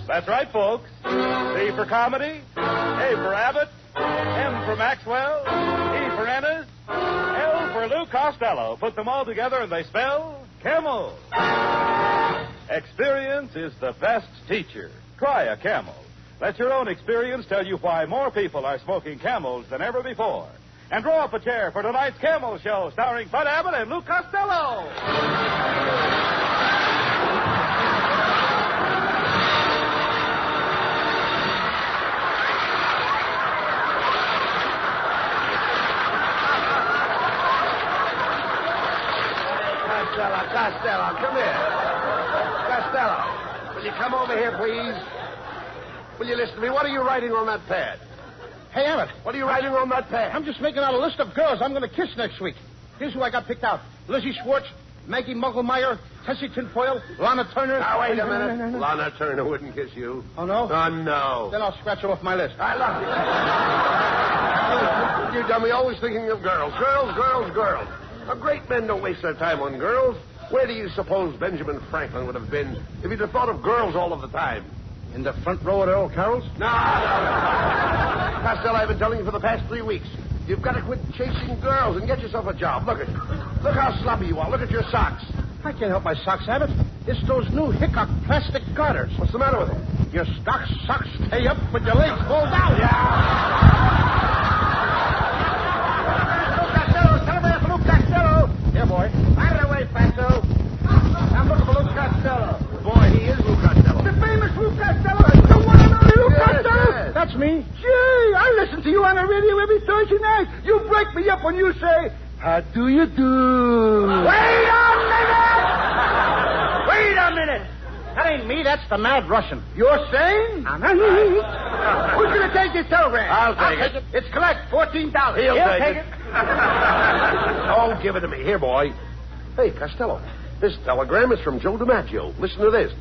That's right, folks. C for comedy, A for Abbott, M for Maxwell, E for Ennis, L for Lou Costello. Put them all together and they spell Camel. Experience is the best teacher. Try a Camel. Let your own experience tell you why more people are smoking Camels than ever before. And draw up a chair for tonight's Camel Show, starring Bud Abbott and Lou Costello. Costello, come here. Costello, will you come over here, please? Will you listen to me? What are you writing on that pad? Hey, Abbott. What are you writing on that pad? I'm just making out a list of girls I'm going to kiss next week. Here's who I got picked out. Lizzie Schwartz, Maggie Mugglemeyer, Tessie Tinfoil, Lana Turner. Now, wait a minute. No. Lana Turner wouldn't kiss you. Oh, no? Oh, no. Then I'll scratch her off my list. I love you. You dummy, always thinking of girls. Girls. Now, great men don't waste their time on girls. Where do you suppose Benjamin Franklin would have been if he'd have thought of girls all of the time? In the front row at Earl Carroll's? No. Costello, I've been telling you for the past 3 weeks. You've got to quit chasing girls and get yourself a job. Look how sloppy you are. Look at your socks. I can't help my socks, Abbott. It's those new Hickok plastic garters. What's the matter with them? Your socks stay up, but your legs fall down. Luke Costello. Here, boy. Out of the way, Fatso. I'm looking for Luke Costello. Boy, he is Luke Costello. The famous Luke Costello. The one and only Luke Costello. Yes. That's me. Gee, I listen to you on the radio every Thursday night. You break me up when you say, how do you do? Wait a minute. That ain't me. That's the mad Russian. You're saying? Who's going to take this telegram? I'll take it. It's collect. $14. He'll take it. Oh, give it to me. Here, boy. Hey, Costello, this telegram is from Joe Dimaggio. Listen to this.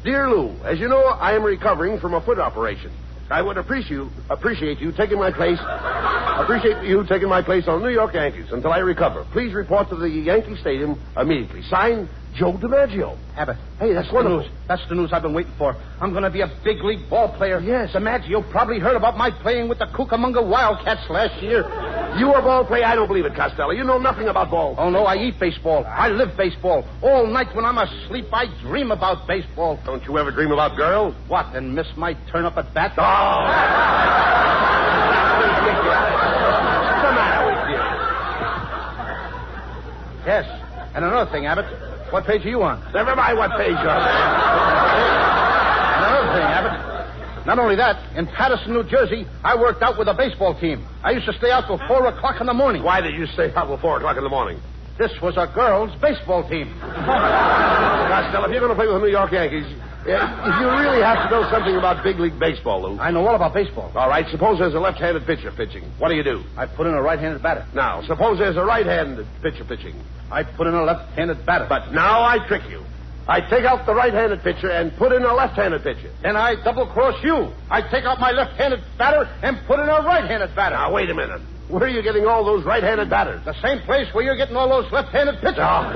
Dear Lou, as you know, I am recovering from a foot operation. I would appreciate you taking my place. Appreciate you taking my place on the New York Yankees until I recover. Please report to the Yankee Stadium immediately. Signed, Joe Dimaggio. Abbott. Hey, that's wonderful. News. That's the news I've been waiting for. I'm going to be a big league ball player. Yes. Dimaggio probably heard about my playing with the Cucamonga Wildcats last year. You a ball player? I don't believe it, Costello. You know nothing about ball. Oh, no, I eat baseball. I live baseball. All night when I'm asleep, I dream about baseball. Don't you ever dream about girls? What, and miss my turn up at bat? What's the matter with you? Yes. And another thing, Abbott. What page are you on? Never mind what page you're on. And another thing, Abbott. Not only that, in Patterson, New Jersey, I worked out with a baseball team. I used to stay out till 4 o'clock in the morning. Why did you stay out till 4 o'clock in the morning? This was a girls' baseball team. Costello, if you're going to play with the New York Yankees, you really have to know something about big league baseball, Lou. I know all about baseball. All right, suppose there's a left-handed pitcher pitching. What do? I put in a right-handed batter. Now, suppose there's a right-handed pitcher pitching. I put in a left-handed batter. But now I trick you. I take out the right-handed pitcher and put in a left-handed pitcher. Then I double-cross you. I take out my left-handed batter and put in a right-handed batter. Now, wait a minute. Where are you getting all those right-handed batters? The same place where you're getting all those left-handed pitchers. Oh.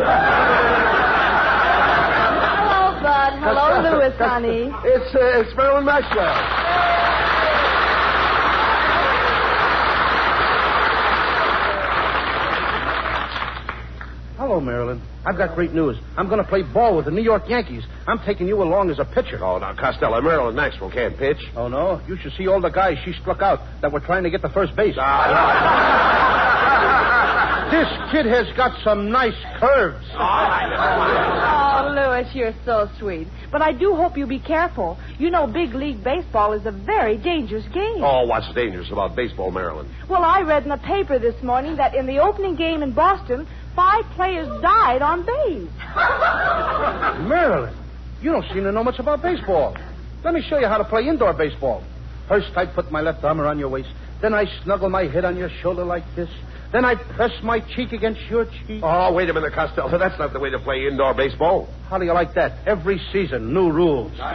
Hello, Bud. Hello, Louis, honey. It's Marilyn Maxwell. Hello, Marilyn. I've got great news. I'm going to play ball with the New York Yankees. I'm taking you along as a pitcher. Oh, now, Costello, Marilyn Maxwell can't pitch. Oh, no? You should see all the guys she struck out that were trying to get to first base. This kid has got some nice curves. Oh, Louis, you're so sweet. But I do hope you be careful. You know big league baseball is a very dangerous game. Oh, what's dangerous about baseball, Marilyn? Well, I read in the paper this morning that in the opening game in Boston, 5 players died on base. Marilyn, you don't seem to know much about baseball. Let me show you how to play indoor baseball. First, I put my left arm around your waist. Then I snuggle my head on your shoulder like this. Then I press my cheek against your cheek. Oh, wait a minute, Costello. That's not the way to play indoor baseball. How do you like that? Every season, new rules. Well,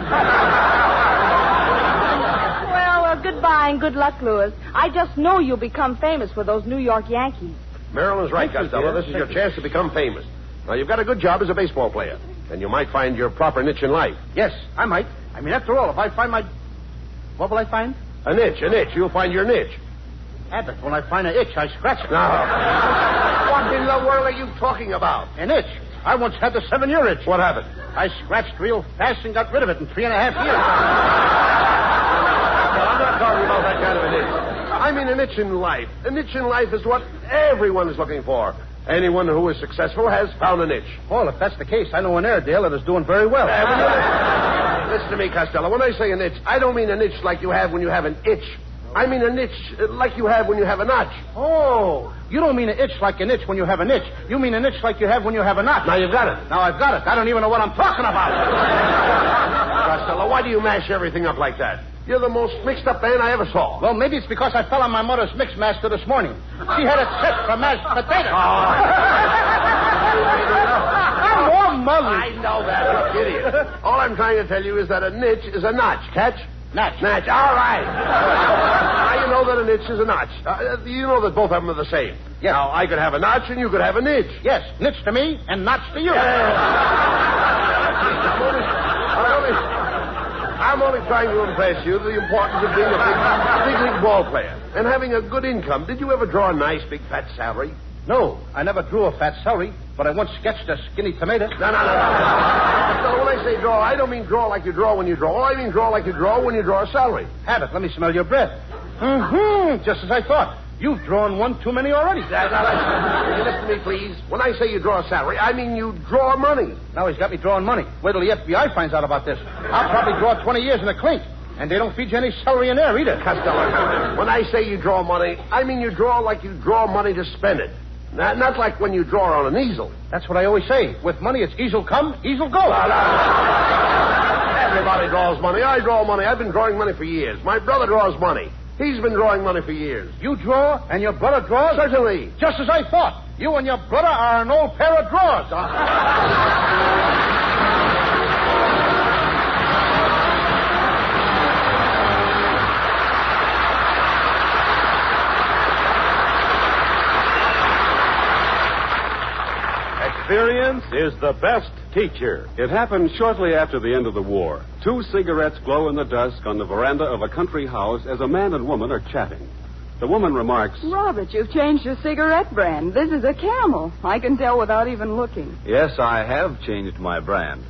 goodbye and good luck, Louis. I just know you'll become famous with those New York Yankees. Marilyn's right, Thank you, Costello. dear. This is your chance to become famous. Now, you've got a good job as a baseball player. And you might find your proper niche in life. Yes, I might. I mean, after all, if I find my... What will I find? A niche. You'll find your niche. Abbott, when I find an itch, I scratch it. Now, what in the world are you talking about? An itch? I once had the 7-year itch. What happened? I scratched real fast and got rid of it in 3.5 years. I'm not talking about that kind of an itch. I mean an itch in life. A niche in life is what everyone is looking for. Anyone who is successful has found a niche. Well, if that's the case, I know an Airedale that is doing very well. Listen to me, Costello. When I say a niche, I don't mean a niche like you have when you have an itch. I mean a niche like you have when you have a notch. Oh, you don't mean an itch like an itch when you have an itch. You mean an itch like you have when you have a notch. Now you've got it. Now I've got it. I don't even know what I'm talking about. Costello, why do you mash everything up like that? You're the most mixed-up man I ever saw. Well, maybe it's because I fell on my mother's mix master this morning. She had it set for mashed potatoes. I'm warm, Mother. I know that, you idiot. All I'm trying to tell you is that a niche is a notch. Catch? Notch. Notch. All right. Now you know that a niche is a notch. You know that both of them are the same. Yes. Now, I could have a notch and you could have a niche. Yes, niche to me and notch to you. I'm only trying to impress you the importance of being a big league ball player and having a good income. Did you ever draw a nice, big, fat salary? No, I never drew a fat celery, but I once sketched a skinny tomato. No. So when I say draw, I don't mean draw like you draw when you draw. I mean draw like you draw when you draw a salary. Abbott, let me smell your breath. Mm-hmm, just as I thought. You've drawn one too many already. Now, listen to me, please. When I say you draw a salary, I mean you draw money. Now he's got me drawing money. Wait till the FBI finds out about this. I'll probably draw 20 years in a clink. And they don't feed you any celery in there either. Costello, when I say you draw money, I mean you draw like you draw money to spend it. Not like when you draw on an easel. That's what I always say. With money, it's easel come, easel go. Everybody draws money. I draw money. I've been drawing money for years. My brother draws money. He's been drawing money for years. You draw and your brother draws? Certainly. Just as I thought. You and your brother are an old pair of drawers. Experience is the best teacher. It happened shortly after the end of the war. 2 cigarettes glow in the dusk on the veranda of a country house as a man and woman are chatting. The woman remarks, Robert, you've changed your cigarette brand. This is a Camel. I can tell without even looking. Yes, I have changed my brand.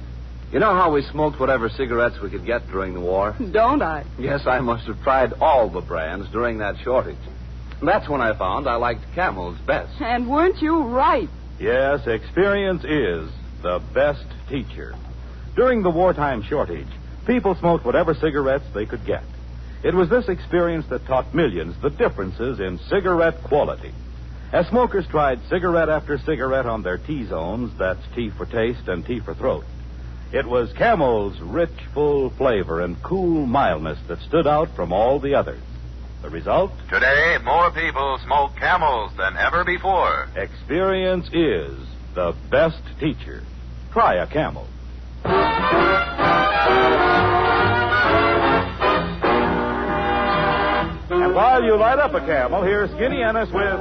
You know how we smoked whatever cigarettes we could get during the war? Don't I? Yes, I must have tried all the brands during that shortage. That's when I found I liked Camel's best. And weren't you right? Yes, experience is the best teacher. During the wartime shortage, people smoked whatever cigarettes they could get. It was this experience that taught millions the differences in cigarette quality. As smokers tried cigarette after cigarette on their T-zones, that's T for taste and T for throat, it was Camel's rich, full flavor and cool mildness that stood out from all the others. The result? Today, more people smoke Camels than ever before. Experience is the best teacher. Try a Camel. And while you light up a Camel, here's Skinny Ennis with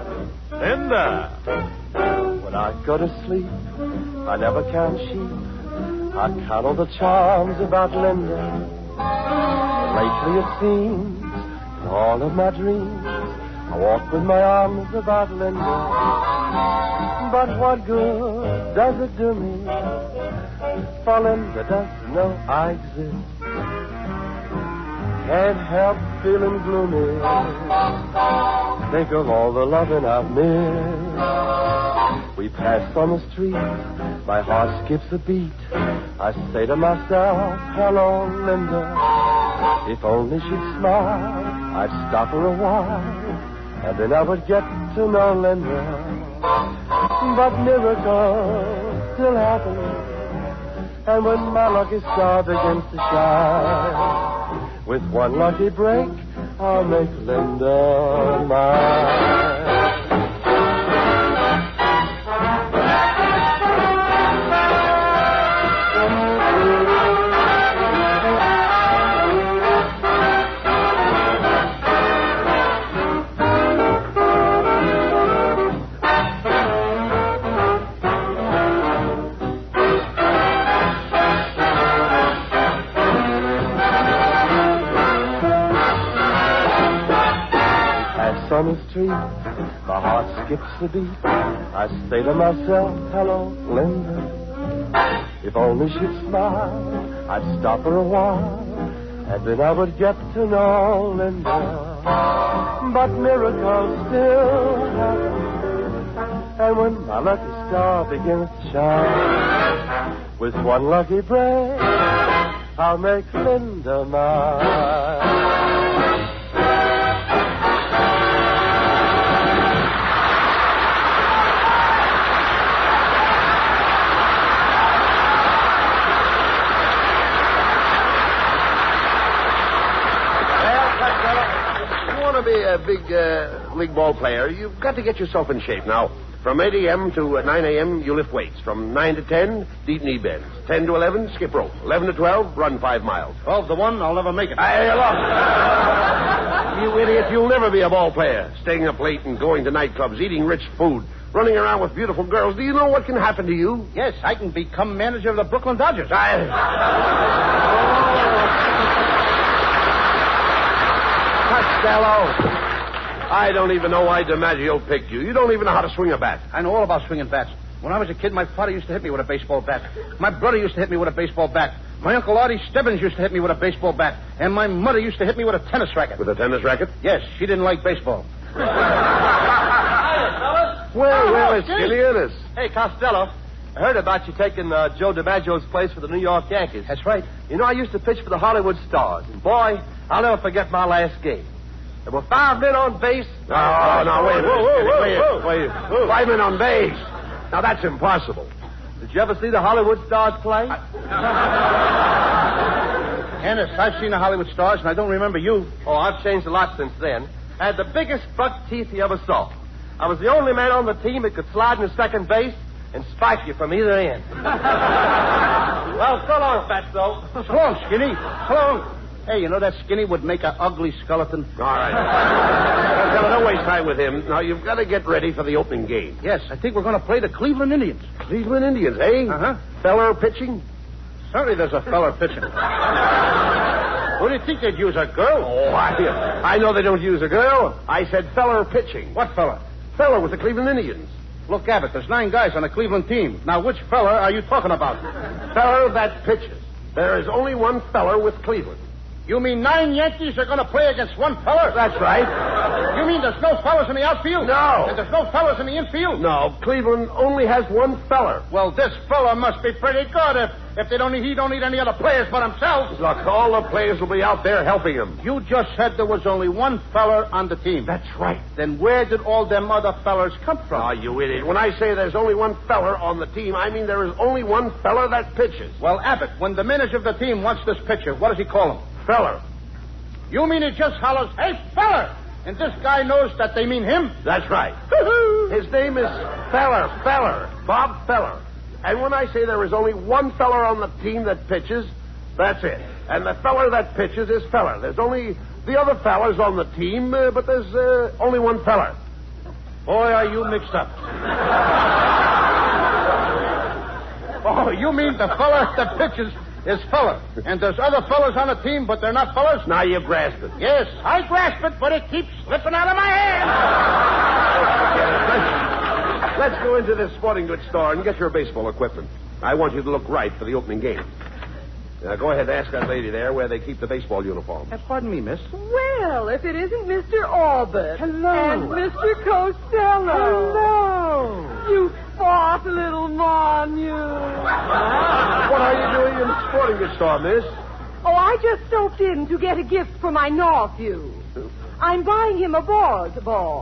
Linda. When I go to sleep, I never count sheep. I count all the charms about Linda. But lately it seems all of my dreams, I walk with my arms about Linda. But what good does it do me? For Linda doesn't know I exist. Can't help feeling gloomy. Think of all the loving I've missed. We pass on the street, my heart skips a beat. I say to myself, hello, Linda. If only she'd smile, I'd stop her a while, and then I would get to know Linda. But miracles still happen, and when my lucky star begins to shine, with one lucky break, I'll make Linda mine. street, my heart skips a beat. I say to myself, hello, Linda. If only she'd smile, I'd stop her a while, and then I would get to know Linda. But miracles still happen, and when my lucky star begins to shine, with one lucky break, I'll make Linda mine. To be a big league ball player, you've got to get yourself in shape. Now, from 8 a.m. to 9 a.m., you lift weights. From 9 to 10, deep knee bends. 10 to 11, skip rope. 11 to 12, run 5 miles. 12 to 1, I'll never make it. Hey, look. You idiot, you'll never be a ball player. Staying up late and going to nightclubs, eating rich food, running around with beautiful girls. Do you know what can happen to you? Yes, I can become manager of the Brooklyn Dodgers. Costello, I don't even know why Dimaggio picked you. You don't even know how to swing a bat. I know all about swinging bats. When I was a kid, my father used to hit me with a baseball bat. My brother used to hit me with a baseball bat. My Uncle Artie Stebbins used to hit me with a baseball bat. And my mother used to hit me with a tennis racket. With a tennis racket? Yes, she didn't like baseball. Well, it's Skinny Ennis. Hey, Costello, I heard about you taking Joe Dimaggio's place for the New York Yankees. That's right. You know, I used to pitch for the Hollywood Stars, and boy, I'll never forget my last game. There were 5 men on base. No, wait a minute. Wait. 5 men on base. Now, that's impossible. Did you ever see the Hollywood Stars play? Ennis, I've seen the Hollywood Stars, and I don't remember you. Oh, I've changed a lot since then. I had the biggest buck teeth you ever saw. I was the only man on the team that could slide into second base and spike you from either end. Well, so long, Fatso. So long, Skinny. So long. Hey, you know that Skinny would make an ugly skeleton? All right. Don't waste time with him. Now, you've got to get ready for the opening game. Yes, I think we're going to play the Cleveland Indians. Cleveland Indians, eh? Uh-huh. Feller pitching? Certainly there's a feller pitching. Who do you think they'd use, a girl? Oh, I know they don't use a girl. I said feller pitching. What feller? Feller with the Cleveland Indians. Look, Abbott, there's 9 guys on the Cleveland team. Now, which feller are you talking about? Feller that pitches. There is only one feller with Cleveland. You mean 9 Yankees are going to play against one feller? That's right. You mean there's no fellers in the outfield? No. And there's no fellers in the infield? No, Cleveland only has one feller. Well, this feller must be pretty good if he don't need any other players but himself. Look, all the players will be out there helping him. You just said there was only one feller on the team. That's right. Then where did all them other fellers come from? Oh, you idiot. When I say there's only one feller on the team, I mean there is only one feller that pitches. Well, Abbott, when the manager of the team wants this pitcher, what does he call him? Feller. You mean he just hollers, "Hey, feller!" And this guy knows that they mean him? That's right. His name is Feller, Bob Feller. And when I say there is only one feller on the team that pitches, that's it. And the feller that pitches is Feller. There's only the other fellers on the team, but there's only one feller. Boy, are you mixed up. Oh, you mean the feller that pitches is feller. And there's other fellers on the team, but they're not fellers? Now you grasp it. Yes, I grasp it, but it keeps slipping out of my hand. Let's go into this sporting goods store and get your baseball equipment. I want you to look right for the opening game. Now, go ahead and ask that lady there where they keep the baseball uniforms. Pardon me, miss. Well, if it isn't Mr. Abbott. Hello. And Mr. Costello. Hello. You fat little mon, you. What are you doing in the sporting goods store, miss? Oh, I just stopped in to get a gift for my nephew. I'm buying him a ball. Ball?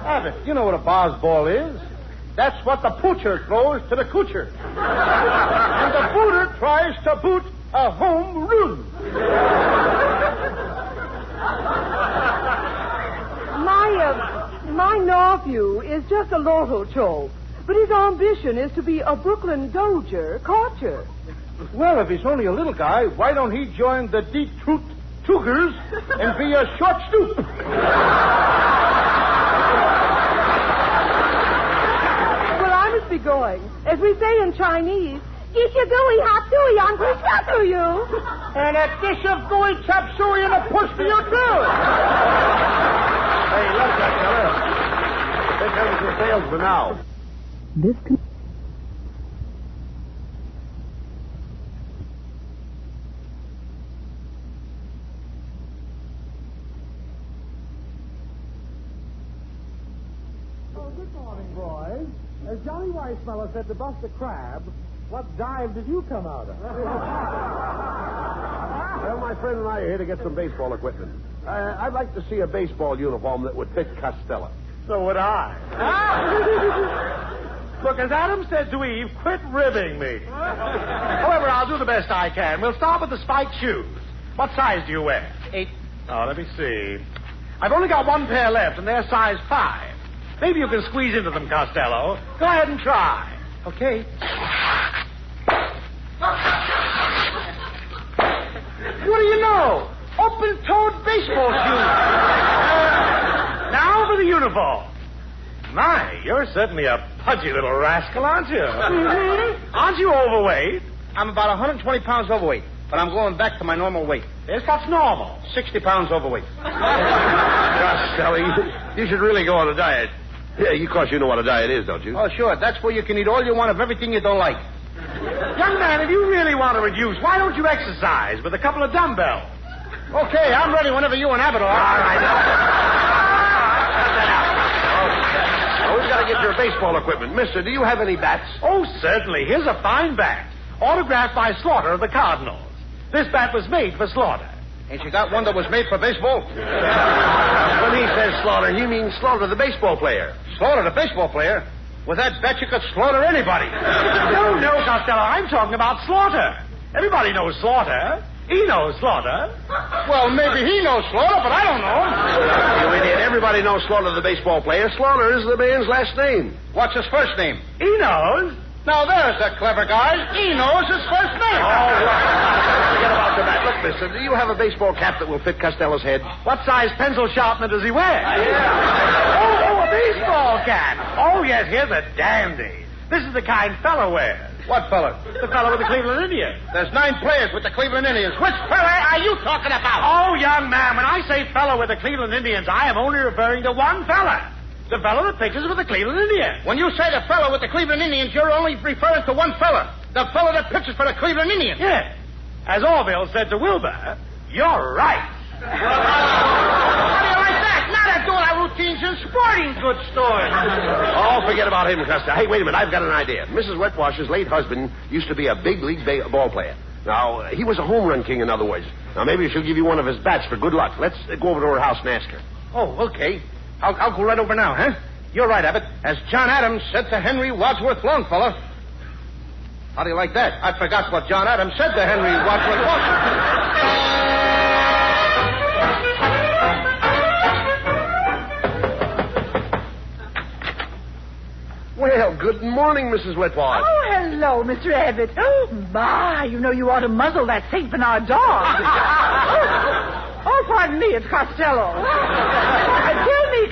Abbott, you know what a bar's ball is. That's what the poocher throws to the coocher. And the booter tries to boot a home run. My nephew is just a lotto choke, but his ambition is to be a Brooklyn Dodger catcher. Well, if he's only a little guy, why don't he join the Detroit Tougers and be a short stoop? Well, I must be going. As we say in Chinese, Get your gooey hot suey on Crisco to you. And a dish of gooey chop suey and a push for you, too. Hey, look, Costello. Here comes the salesman now. This Good morning, boys. As Johnny Weissmuller said to Buster Crab, what dive did you come out of? Well, my friend and I are here to get some baseball equipment. I'd like to see a baseball uniform that would fit Costello. So would I. Look, as Adam said to Eve, quit ribbing me. However, I'll do the best I can. We'll start with the spiked shoes. What size do you wear? 8. Oh, let me see. I've only got one pair left, and they're size 5. Maybe you can squeeze into them, Costello. Go ahead and try. Okay. What do you know? Open-toed baseball shoes. Now for the uniform. My, you're certainly a pudgy little rascal, aren't you? Mm-hmm. Aren't you overweight? I'm about 120 pounds overweight, but I'm going back to my normal weight. Yes, what's normal? 60 pounds overweight. Costello, you should really go on a diet. Yeah, of course you know what a diet is, don't you? Oh, sure. That's where you can eat all you want of everything you don't like. Young man, if you really want to reduce, why don't you exercise with a couple of dumbbells? Okay, I'm ready whenever you and Abbott are. All right. Well, we've got to get your baseball equipment. Mister, do you have any bats? Oh, certainly. Here's a fine bat. Autographed by Slaughter of the Cardinals. This bat was made for Slaughter. Ain't you got one that was made for baseball? When he says Slaughter, he means Slaughter, the baseball player. Slaughter, the baseball player? With that bat, you could slaughter anybody. No, Costello. I'm talking about Slaughter. Everybody knows Slaughter. He knows Slaughter. Well, maybe he knows Slaughter, but I don't know him. You idiot. Everybody knows Slaughter, the baseball player. Slaughter is the man's last name. What's his first name? He knows. Now, there's a clever guy. He knows his first name. All right. Forget about the bat. Look, mister, do you have a baseball cap that will fit Costello's head? What size pencil sharpener does he wear? Yeah. Oh, a baseball cap. Oh, yes, here's a dandy. This is the kind fella wears. What fella? The fella with the Cleveland Indians. There's 9 players with the Cleveland Indians. Which fella are you talking about? Oh, young man, when I say fella with the Cleveland Indians, I am only referring to one fella. The fellow that pitches with the Cleveland Indians. When you say the fellow with the Cleveland Indians, you're only referring to one fella. The fellow that pitches for the Cleveland Indians. Yes. As Orville said to Wilbur, you're right. How do you like that? Now they're doing our routines in sporting goods stores. Oh, forget about him, Costello. Hey, wait a minute. I've got an idea. Mrs. Wetwash's late husband used to be a big league ball player. Now, he was a home run king, in other words. Now, maybe she'll give you one of his bats for good luck. Let's go over to her house and ask her. Oh, okay. I'll go right over now, huh? You're right, Abbott. As John Adams said to Henry Wadsworth Longfellow. How do you like that? I forgot what John Adams said to Henry Wadsworth Longfellow. Well, good morning, Mrs. Wetwash. Oh, hello, Mr. Abbott. Oh, my, you know you ought to muzzle that St. Bernard dog. Oh, pardon me, it's Costello. Tell me,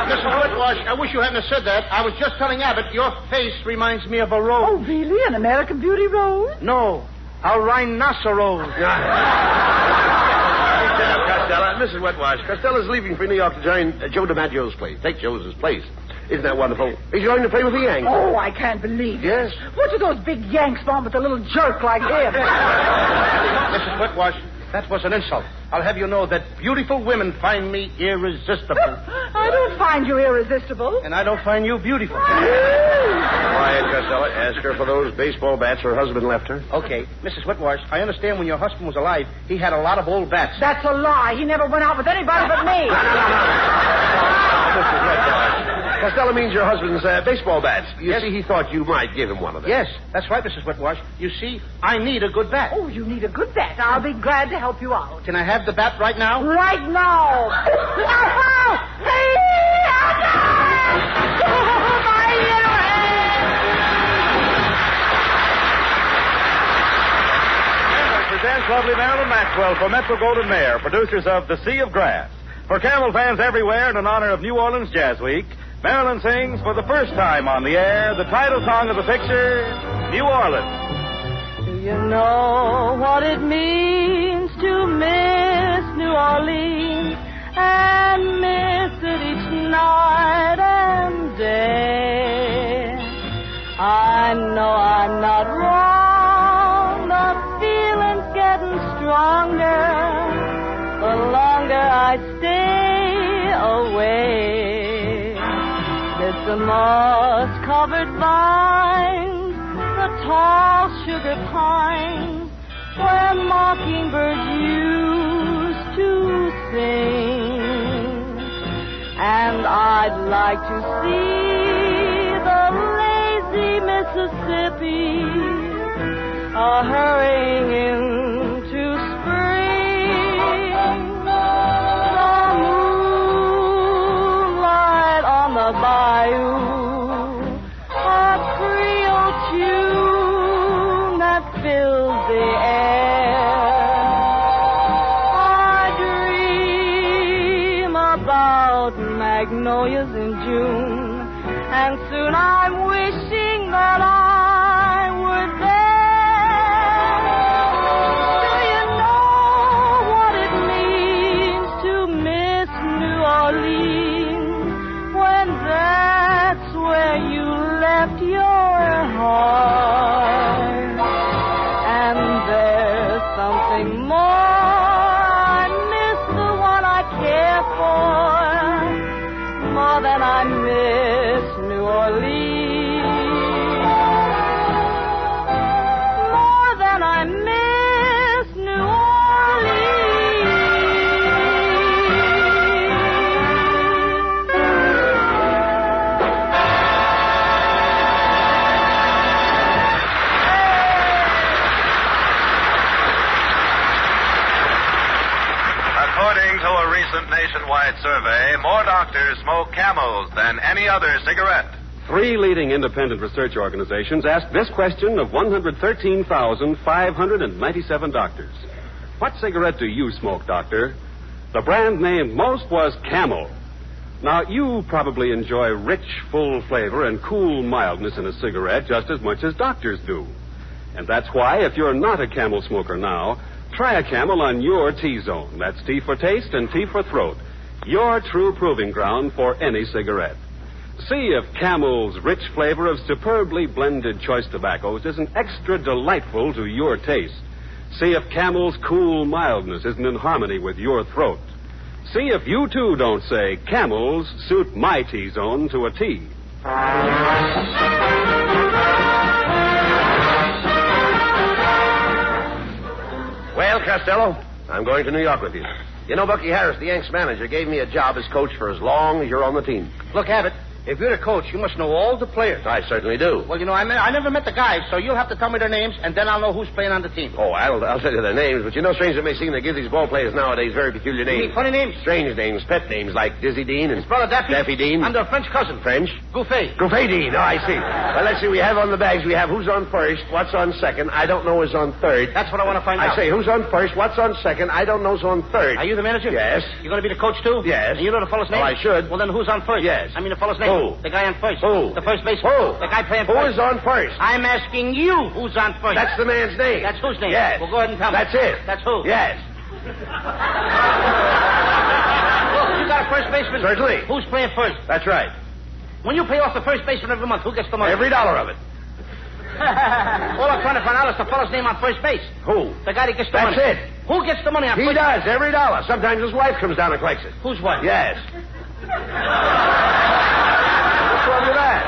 Mrs. Whitwash, I wish you hadn't have said that. I was just telling Abbott your face reminds me of a rose. Oh, really? An American Beauty rose? No, a rhinoceros. Costello. Mrs. Wetwash, Costello's leaving for New York to join Joe Dimaggio's place. Take Joe's place. Isn't that wonderful? He's going to play with the Yanks. Oh, I can't believe it. Yes? What do those big Yanks want with a little jerk like him? Mrs. Whitwash, that was an insult. I'll have you know that beautiful women find me irresistible. I don't find you irresistible. And I don't find you beautiful. Quiet, Costello. Ask her for those baseball bats her husband left her. Okay, Mrs. Whitwash, I understand when your husband was alive, he had a lot of old bats. That's a lie. He never went out with anybody but me. Mrs. Wetwash. Costello means your husband's baseball bats. You Yes. see, he thought you might give him one of them. Yes, that's right, Mrs. Whitwash. You see, I need a good bat. Oh, you need a good bat. I'll be glad to help you out. Can I have the bat right now? Right now. Presents lovely Marilyn Maxwell for Metro-Goldwyn-Mayer, producers of The Sea of Grass. For Camel fans everywhere and in honor of New Orleans Jazz Week, Marilyn sings for the first time on the air the title song of the picture, New Orleans. Do you know what it means to miss New Orleans and miss it each night and day? I know I'm not wrong. The feeling's getting stronger the longer I stay away. It's the moss-covered vines, the tall sugar pines, where mockingbirds used to sing. And I'd like to see the lazy Mississippi hurrying into spring. The moonlight on the bayou, a Creole tune that fills the air. I dream about magnolias in June, and soon I'm wishing that I were there. Do you know what it means to miss New Orleans when that's where you left your heart? And there's something more. I miss the one I care for more than I miss New Orleans. More than I miss New According to a recent nationwide survey, more doctors smoke Camels than any other cigarette. 3 leading independent research organizations asked this question of 113,597 doctors. What cigarette do you smoke, doctor? The brand named most was Camel. Now, you probably enjoy rich, full flavor and cool mildness in a cigarette just as much as doctors do. And that's why, if you're not a Camel smoker now, try a Camel on your T-zone. That's T for taste and T for throat. Your true proving ground for any cigarette. See if Camel's rich flavor of superbly blended choice tobaccos isn't extra delightful to your taste. See if Camel's cool mildness isn't in harmony with your throat. See if you, too, don't say, Camels suit my T-zone to a T. Well, Costello, I'm going to New York with you. You know, Bucky Harris, the Yanks manager, gave me a job as coach for as long as you're on the team. Look, Abbott, if you're the coach, you must know all the players. I certainly do. Well, you know, I never met the guys, so you'll have to tell me their names, and then I'll know who's playing on the team. Oh, I'll tell you their names, but you know, strange it may seem, they give these ball players nowadays very peculiar names. You mean funny names? Strange names, pet names, like Dizzy Dean and... His brother Daffy? Daffy Dean. And their French cousin. French? Gouffet. Gouffet Dean. Oh, I see. Well, let's see. We have on the bags, we have who's on first, what's on second, I don't know who's on third. That's what I want to find out. I say, who's on first, what's on second, I don't know who's on third. Are you the manager? Yes. You going to be the coach, too? Yes. And you know the fellow's name? Oh, I should. Well, then who's on first? Yes. I mean the fellow's name. Who? The guy on first. Who? The first baseman. Who? The guy playing Who first. is on first? I'm asking you who's on first. That's the man's name. That's whose name? Yes. Well, go ahead and tell me. That's it. That's who? Yes. You got a first baseman? Certainly. Who's playing first? That's right. When you pay off the first baseman every month, who gets the money? Every dollar of it. All I'm trying to find out is the fellow's name on first base. Who? The guy that gets the That's money. it. Who gets the money on He first does, every dollar. Sometimes his wife comes down and collects it. Whose wife? Yes. What's wrong with that?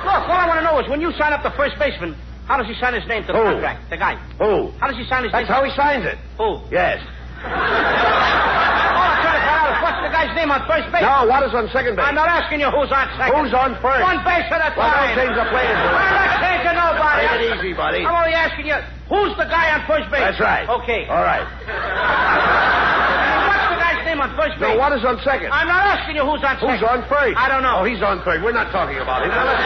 Look, all I want to know is when you sign up the first baseman, how does he sign his name to the Who? contract? The guy. Who? How does he sign his That's name? how he signs it. Who? Yes. All I'm trying to find out is what's the guy's name on first base? No, what is on second base? I'm not asking you who's on second. Who's on first? One base at a time. Well, don't change the players. I'm not changing nobody. Take it easy, buddy. I'm only asking you, who's the guy on first base? That's right. Okay. All right. What's the guy's name on first base? No, what is on second? I'm not asking you who's on second. Who's on first? I don't know. Oh, he's on third. We're not talking about him. Now, let's...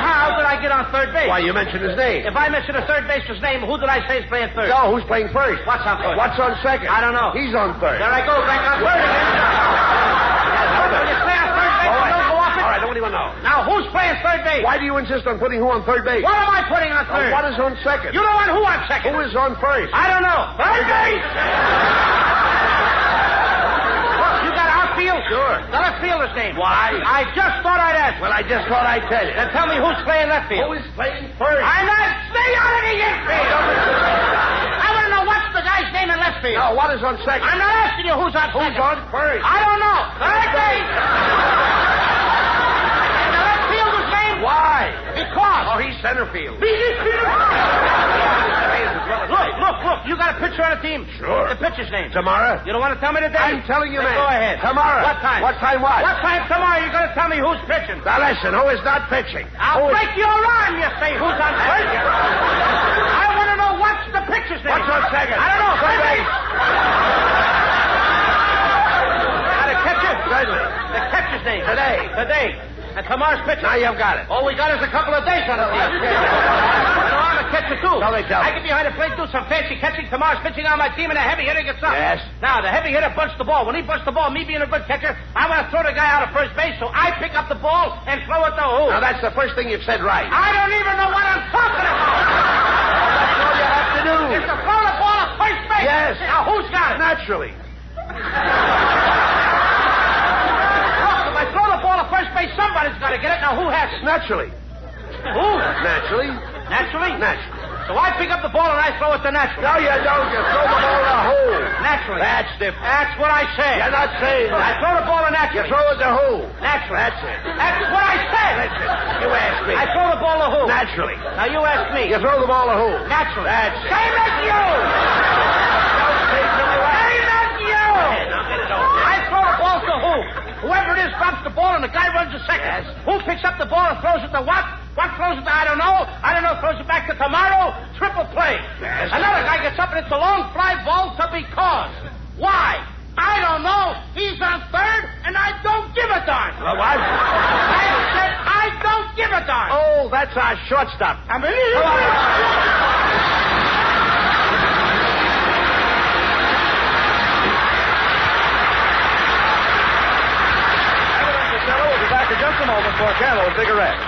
How did I get on third base? Why, you mentioned his name. If I mention a third baseman's name, who did I say is playing third? No, who's playing first? What's on first? What's on second? I don't know. He's on third. There I go, back on third again. When you play on third base, you don't go off it. All right, nobody want to know. Now, who's playing third base? Why do you insist on putting who on third base? What am I putting on third? What is on second? You don't want who on second? Who is on first? I don't know. Third base! Look, you got outfield? Sure. The left fielder's name. Why? I just thought I'd ask. Well, I just thought I'd tell you. Then tell me who's playing left field. Who is playing first? I'm not... Stay out of the infield! I want to know what's the guy's name in left field. Now, what is on second? I'm not asking you who's on Who's second. on first? I don't know. Third base! And the left fielder's name? Why? Because. Oh, he's center field. Look. You got a pitcher on the team? Sure. The pitcher's name? Tomorrow? You don't want to tell me today? I'm telling you, Then man. Go ahead. Tomorrow. What time? What time what? What time tomorrow? You're going to tell me who's pitching. Now, listen, who is not pitching? I'll break your arm, you say, who's on first. I want to know what's the pitcher's name. What's on second? I don't know. Third base. Now, the catcher? Certainly. The catcher's name. Today. And tomorrow's pitcher. Now you've got it. All we got is a couple of days on the field. I'm a catcher, too. So they tell me. I get behind the plate, do some fancy catching. Tomorrow's pitching on my team, and the heavy hitter gets up. Yes. Now, the heavy hitter bunts the ball. When he bunts the ball, me being a good catcher, I want to throw the guy out of first base, so I pick up the ball and throw it to who? Now, that's the first thing you've said right. I don't even know what I'm talking about. That's all you have to do. It's to throw the ball at first base. Yes. Now, who's got it? Naturally. Look, if I throw the ball at first base, somebody's got to get it. Now, who has it? Naturally. Who? Naturally. Naturally? Naturally. So I pick up the ball and I throw it to Naturally. No, you don't. You throw the ball in a hole. Naturally. That's different. That's what I said. You're not saying I that. throw the ball to You Naturally. throw it to who? Naturally. That's it. That's what I said. Listen, you ask me. I throw the ball to who? Naturally. Now you ask me. You throw the ball to who? Naturally. That's it. Same as you. Same as you. I throw the ball to who? Whoever it is drops the ball and the guy runs to second. Yes. Who picks up the ball and throws it to what? What throws it to? I don't know. Throws it back to tomorrow. Triple play. Yes. Another guy gets up and it's a long fly ball to because. Why? I don't know. He's on third and I don't give a darn. What? I said I don't give a darn. Oh, that's our shortstop. I mean, Costello will be back in just a moment for Camel cigarettes.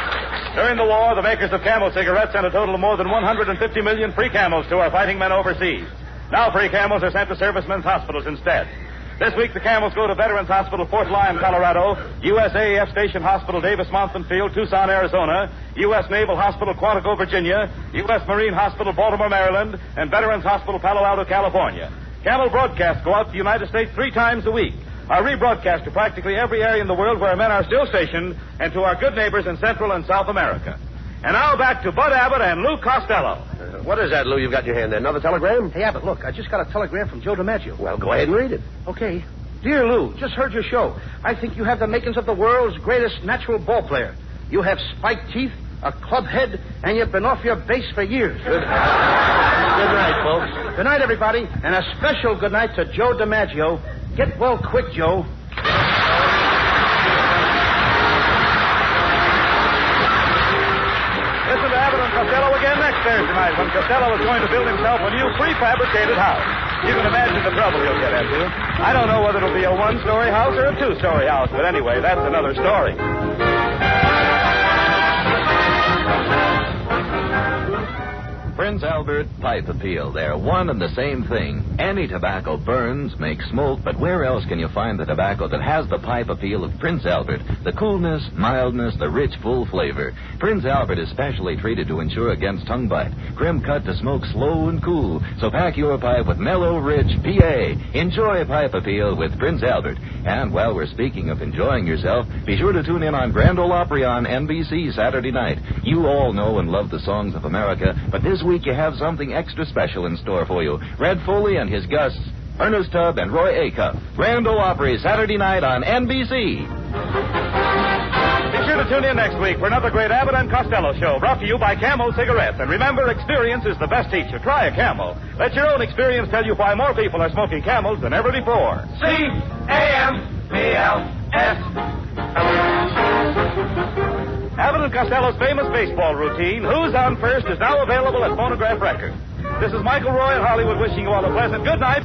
During the war, the makers of Camel cigarettes sent a total of more than 150 million free Camels to our fighting men overseas. Now free Camels are sent to servicemen's hospitals instead. This week, the Camels go to Veterans Hospital, Fort Lyon, Colorado, USAF Station Hospital, Davis-Monthan Field, Tucson, Arizona, U.S. Naval Hospital, Quantico, Virginia, U.S. Marine Hospital, Baltimore, Maryland, and Veterans Hospital, Palo Alto, California. Camel broadcasts go out to the United States 3 times a week. Are rebroadcast to practically every area in the world where men are still stationed and to our good neighbors in Central and South America. And now back to Bud Abbott and Lou Costello. What is that, Lou, you've got in your hand there? Another telegram? Hey, Abbott, look, I just got a telegram from Joe Dimaggio. Well, go ahead and read it. Okay. Dear Lou, just heard your show. I think you have the makings of the world's greatest natural ball player. You have spiked teeth, a club head, and you've been off your base for years. Good night, folks. Good night, everybody, and a special good night to Joe Dimaggio. Get well quick, Joe. Listen to Abbott and Costello again next Thursday night when Costello is going to build himself a new prefabricated house. You can imagine the trouble he'll get into. I don't know whether it'll be a 1-story house or a 2-story house, but anyway, that's another story. Prince Albert Pipe Appeal. They're one and the same thing. Any tobacco burns, makes smoke, but where else can you find the tobacco that has the pipe appeal of Prince Albert? The coolness, mildness, the rich, full flavor. Prince Albert is specially treated to ensure against tongue bite. Crim cut to smoke slow and cool. So pack your pipe with mellow, rich PA. Enjoy Pipe Appeal with Prince Albert. And while we're speaking of enjoying yourself, be sure to tune in on Grand Ole Opry on NBC Saturday night. You all know and love the songs of America, but this week you have something extra special in store for you. Red Foley and his guests, Ernest Tubb and Roy Acuff. Grand Ole Opry Saturday night on NBC. Be sure to tune in next week for another great Abbott and Costello show brought to you by Camel Cigarettes. And remember, experience is the best teacher. Try a Camel. Let your own experience tell you why more people are smoking Camels than ever before. C-A-M-P-L-S. Abbott and Costello's famous baseball routine, Who's on First, is now available at Phonograph Records. This is Michael Roy in Hollywood wishing you all a pleasant good night.